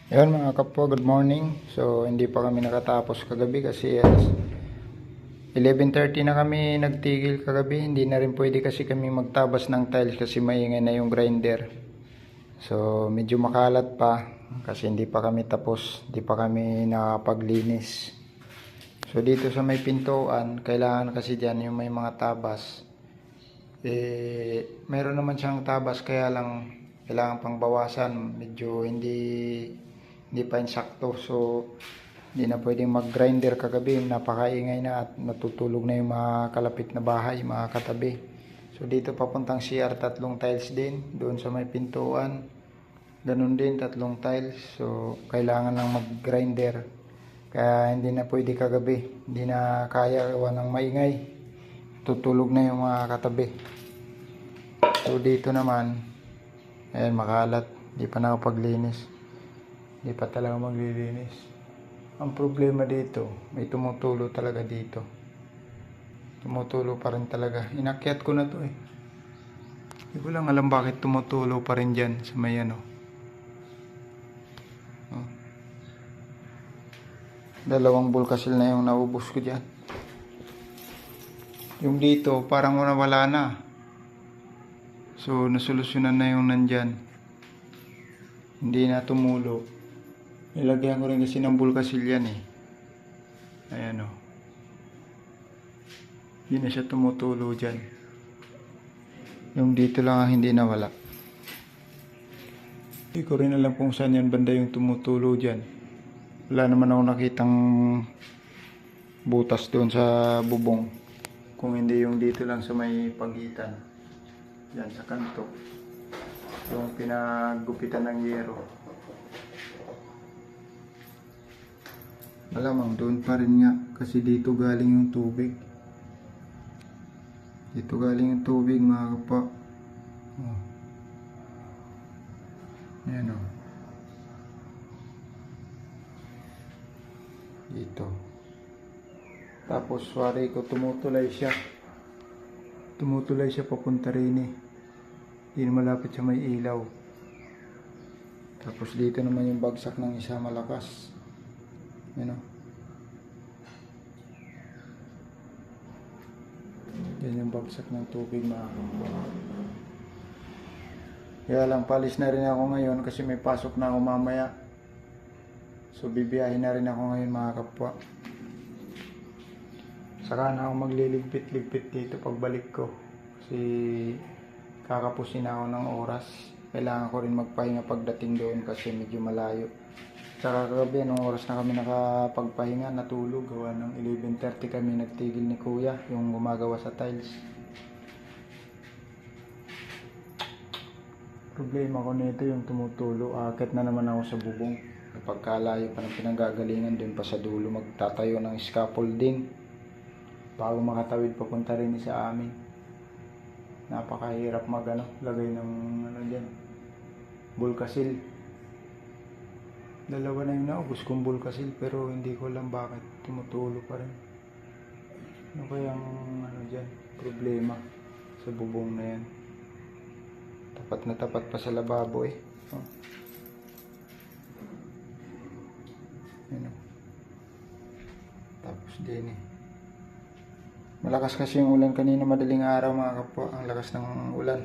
Ayun mga kapwa, good morning. So hindi pa kami nakatapos kagabi kasi 11:30 na kami nagtigil kagabi. Hindi na rin pwede kasi kami magtabas ng tiles kasi maingay na yung grinder. So medyo makalat pa kasi hindi pa kami tapos, hindi pa kami nakapaglinis. So dito sa may pintuan, kailangan kasi dyan yung may mga tabas. Meron naman siyang tabas kaya lang kailangan pang bawasan. Medyo hindi pa insakto. So hindi na pwedeng mag-grinder kagabi. Napakaingay na at natutulog na yung mga kalapit na bahay, mga katabi. So dito papuntang CR, tatlong tiles din. Doon sa may pintuan, ganun din, tatlong tiles. So kailangan lang mag-grinder. Kaya hindi na pwede kagabi. Hindi na kaya gawa ng maingay. Tutulog na yung mga katabi. So dito naman, ayan, makalat. Hindi pa nakapaglinis. Hindi pa talaga maglilinis. Ang problema dito, may tumutulo talaga dito. Tumutulo pa rin talaga. Inakyat ko na to eh. Hindi ko lang alam bakit tumutulo pa rin dyan sa may ano. Oh. Dalawang bulkasil na yung naubos ko dyan. Yung dito, parang wala na. So, nasolusyonan na yung nandyan. Hindi na tumulo. Nilagyan ko rin kasi ng bulkasil yan eh. Ayan o. Hindi na siya tumutulo dyan. Yung dito lang ang hindi nawala. Hindi ko rin alam kung saan yan banda yung tumutulo dyan. Wala naman ako nakitang butas doon sa bubong. Kung hindi yung dito lang sa may pagitan. Yan sa kanto. Yung pinagupitan ng yero. Malamang doon pa rin nga. Kasi dito galing yung tubig. Dito galing yung tubig mga kapwa. Oh. Yan o. Dito. Tapos wari ko tumutulay siya. Tumutulay siya papunta rin eh. Hindi malapit sa may ilaw. Tapos dito naman yung bagsak ng isa malakas. Yan o. Yan yung bagsak ng tubig mga kapwa. Kaya lang palis na rin ako ngayon kasi may pasok na ako mamaya. So bibiyahin na rin ako ngayon mga kapwa. Saka na ako magliligpit-ligpit dito pagbalik ko. Kasi kakapusin ako ng oras. Kailangan ko rin magpahinga pagdating doon kasi medyo malayo. Saka kagabi, anong oras na kami nakapagpahinga, natulog. Gawa ng 11:30 kami nagtigil ni Kuya, yung gumagawa sa tiles. Problema ko nito yung tumutulo. Akit na naman ako sa bubong. Kapag kalayo pa ng pinanggagalingan, doon pa sa dulo magtatayo ng scaffolding. Bago makatawid papunta rin sa amin. Napakahirap lagay ng dyan, bulkasil. Dalawa na yung naubos kong bulkasil pero hindi ko alam bakit tumutulo pa rin. Ano kayang dyan, problema sa bubong na yan. Tapat na tapat pa sa lababo eh. Oh. Yan o. Tapos din eh. Malakas kasi yung ulan kanina, madaling araw mga kapwa, ang lakas ng ulan.